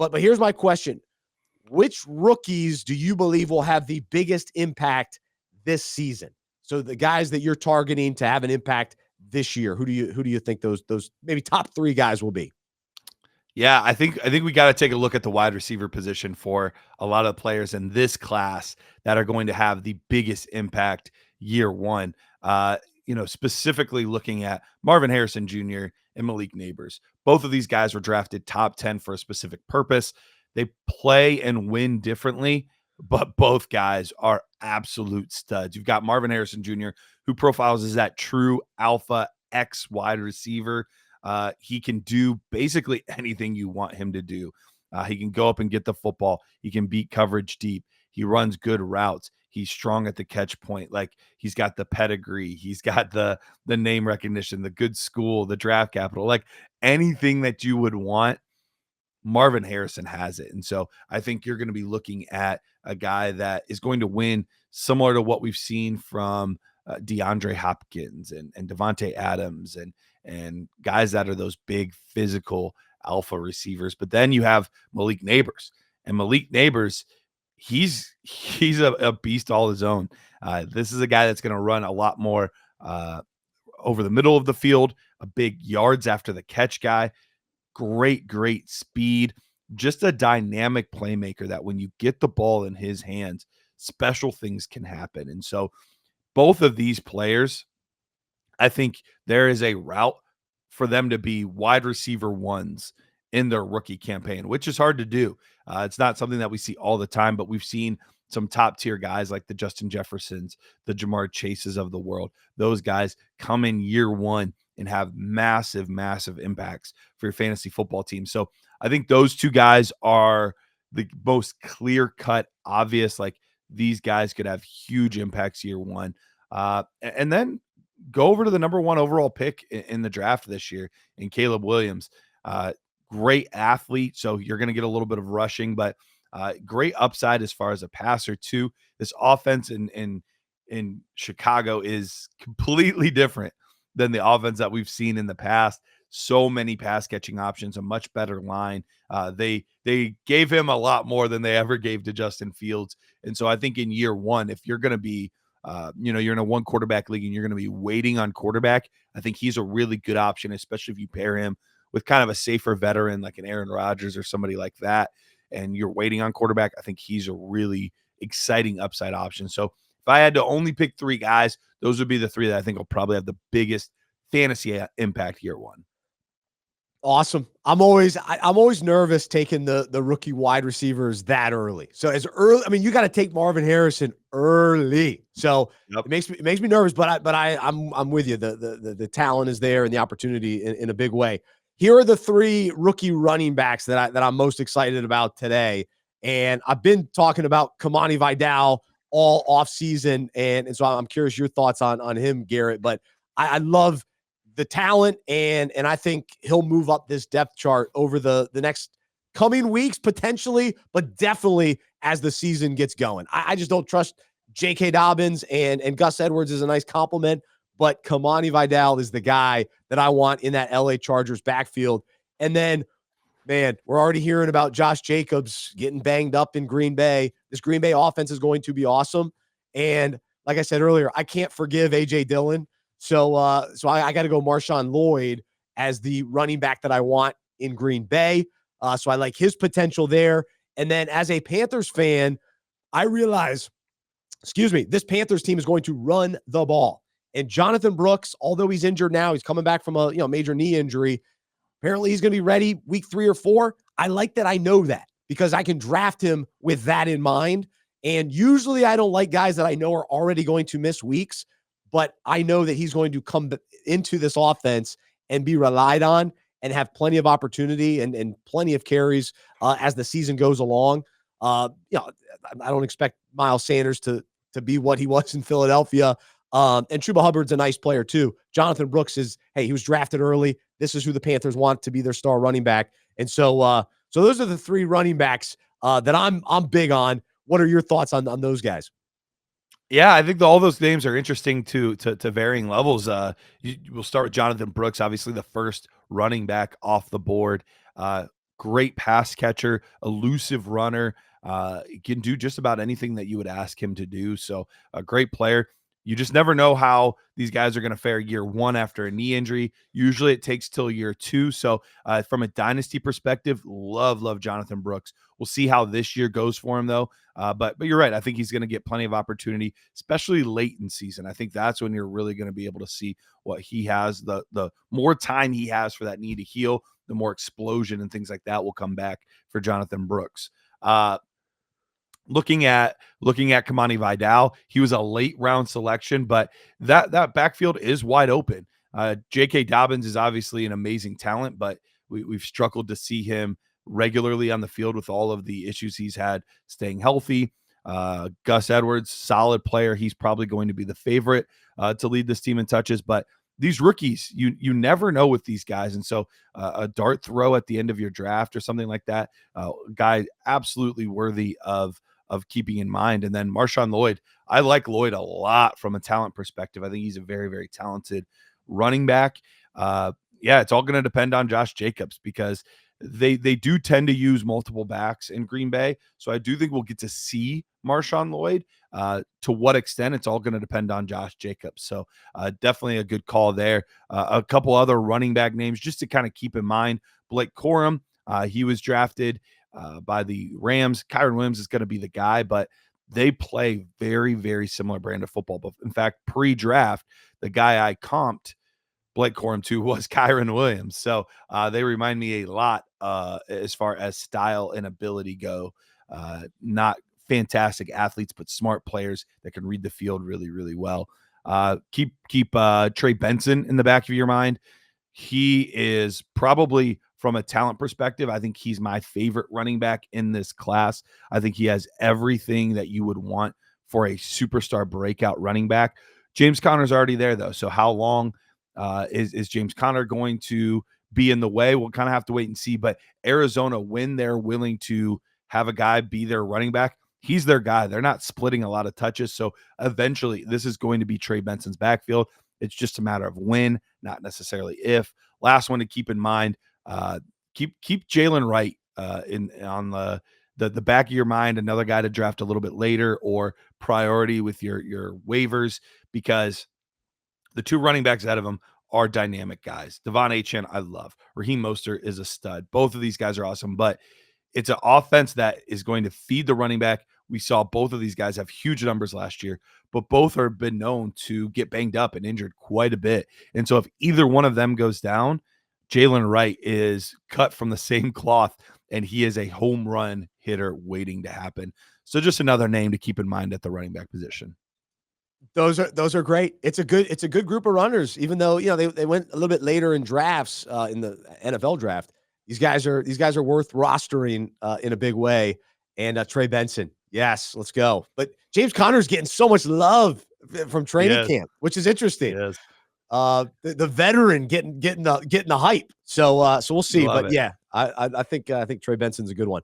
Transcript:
But here's my question. Which rookies do you believe will have the biggest impact this season? So the guys that you're targeting to have an impact this year, who do you think those maybe top 3 guys will be? Yeah, I think we got to take a look at the wide receiver position for a lot of the players in this class that are going to have the biggest impact year one. Specifically looking at Marvin Harrison Jr. and Malik Neighbors. Both of these guys were drafted top 10 for a specific purpose. They play and win differently, but both guys are absolute studs. You've got Marvin Harrison Jr., who profiles as that true alpha X wide receiver. He can do basically anything you want him to do. He can go up and get the football. He can beat coverage deep. He runs good routes. He's strong at the catch point. Like, he's got the pedigree. He's got the name recognition, the good school, the draft capital, like anything that you would want. Marvin Harrison has it. And so I think you're going to be looking at a guy that is going to win, similar to what we've seen from DeAndre Hopkins and Devontae Adams and guys that are those big physical alpha receivers. But then you have Malik Neighbors, and Malik Neighbors, he's a beast all his own. This is a guy that's going to run a lot more over the middle of the field, a big yards after the catch guy, great speed, just a dynamic playmaker that when you get the ball in his hands, special things can happen. And so both of these players, I think there is a route for them to be wide receiver ones in their rookie campaign, which is hard to do. It's not something that we see all the time, but we've seen some top tier guys like the Justin Jeffersons, the Jamar Chases of the world. Those guys come in year one and have massive impacts for your fantasy football team. So I think those two guys are the most clear cut, obvious, like these guys could have huge impacts year one. And then go over to the number 1 overall pick in the draft this year in Caleb Williams. Great athlete, so you're going to get a little bit of rushing, but great upside as far as a passer too. This offense in Chicago is completely different than the offense that we've seen in the past. So many pass catching options, a much better line. They gave him a lot more than they ever gave to Justin Fields. And so I think in year one, if you're going to be, you're in a 1 quarterback league and you're going to be waiting on quarterback, I think he's a really good option, especially if you pair him with kind of a safer veteran like an Aaron Rodgers or somebody like that, and you're waiting on quarterback. I think he's a really exciting upside option. So if I had to only pick 3 guys, those would be the 3 that I think will probably have the biggest fantasy impact year one. Awesome. I'm always nervous taking the rookie wide receivers that early. So as early, I mean, you got to take Marvin Harrison early. So Yep. it makes me nervous, but I'm with you. The talent is there and the opportunity in a big way. Here are the 3 rookie running backs that I'm most excited about today. And I've been talking about Kamani Vidal all off season. And so I'm curious your thoughts on him, Garrett, but I love the talent, and I think he'll move up this depth chart over the next coming weeks, potentially, but definitely as the season gets going. I just don't trust J.K. Dobbins, and Gus Edwards is a nice compliment, but Kamani Vidal is the guy that I want in that L.A. Chargers backfield. And then, man, we're already hearing about Josh Jacobs getting banged up in Green Bay. This Green Bay offense is going to be awesome. And like I said earlier, I can't forgive A.J. Dillon. So I got to go Marshawn Lloyd as the running back that I want in Green Bay. So I like his potential there. And then as a Panthers fan, I realize, this Panthers team is going to run the ball. And Jonathan Brooks, although he's injured now, he's coming back from a major knee injury. Apparently he's going to be ready week 3 or 4. I like that I know that because I can draft him with that in mind. And usually I don't like guys that I know are already going to miss weeks, but I know that he's going to come into this offense and be relied on and have plenty of opportunity and plenty of carries as the season goes along. I don't expect Miles Sanders to be what he was in Philadelphia. And Chuba Hubbard's a nice player too. Jonathan Brooks he was drafted early. This is who the Panthers want to be their star running back. And so those are the 3 running backs that I'm big on. What are your thoughts on those guys? Yeah, I think all those names are interesting to varying levels. We'll start with Jonathan Brooks, obviously the first running back off the board. great pass catcher, elusive runner. He can do just about anything that you would ask him to do. So a great player. You just never know how these guys are going to fare year one after a knee injury. Usually it takes till year two. So from a dynasty perspective, love Jonathan Brooks. We'll see how this year goes for him though. But you're right. I think he's going to get plenty of opportunity, especially late in season. I think that's when you're really going to be able to see what he has. The more time he has for that knee to heal, the more explosion and things like that will come back for Jonathan Brooks. Looking at Kamani Vidal, he was a late round selection, but that backfield is wide open. J.K. Dobbins is obviously an amazing talent, but we've struggled to see him regularly on the field with all of the issues he's had staying healthy. Gus Edwards, solid player. He's probably going to be the favorite to lead this team in touches, but these rookies, you never know with these guys. And so a dart throw at the end of your draft or something like that, guy absolutely worthy of keeping in mind. And then Marshawn Lloyd, I like Lloyd a lot from a talent perspective. I think he's a very, very talented running back. It's all going to depend on Josh Jacobs because they do tend to use multiple backs in Green Bay. So I do think we'll get to see Marshawn Lloyd. To what extent, it's all going to depend on Josh Jacobs. So definitely a good call there. A couple other running back names just to kind of keep in mind. Blake Corum, he was drafted by the Rams. Kyron Williams is going to be the guy, but they play very, very similar brand of football. But in fact, pre-draft, the guy I comped Blake Corum to was Kyron Williams. So they remind me a lot as far as style and ability go. Not fantastic athletes, but smart players that can read the field really, really well. Keep Trey Benson in the back of your mind. He is probably, from a talent perspective, I think he's my favorite running back in this class. I think he has everything that you would want for a superstar breakout running back. James Conner's already there, though. So how long is James Conner going to be in the way? We'll kind of have to wait and see. But Arizona, when they're willing to have a guy be their running back, he's their guy. They're not splitting a lot of touches. So eventually this is going to be Trey Benson's backfield. It's just a matter of when, not necessarily if. Last one to keep in mind, keep Jalen Wright on the back of your mind, another guy to draft a little bit later or priority with your waivers, because the two running backs ahead of him are dynamic guys. Devon Achane, I love. Raheem Mostert is a stud. Both of these guys are awesome, but it's an offense that is going to feed the running back. We saw both of these guys have huge numbers last year, but both have been known to get banged up and injured quite a bit. And so if either one of them goes down, Jalen Wright is cut from the same cloth, and he is a home run hitter waiting to happen. So just another name to keep in mind at the running back position. Those are great. It's a good group of runners, even though, they went a little bit later in drafts in the NFL draft. These guys are worth rostering in a big way. And Trey Benson, yes, let's go. But James Conner's getting so much love from training camp, which is interesting. Yes. The veteran getting the hype. So we'll see. But yeah, I think Trey Benson's a good one.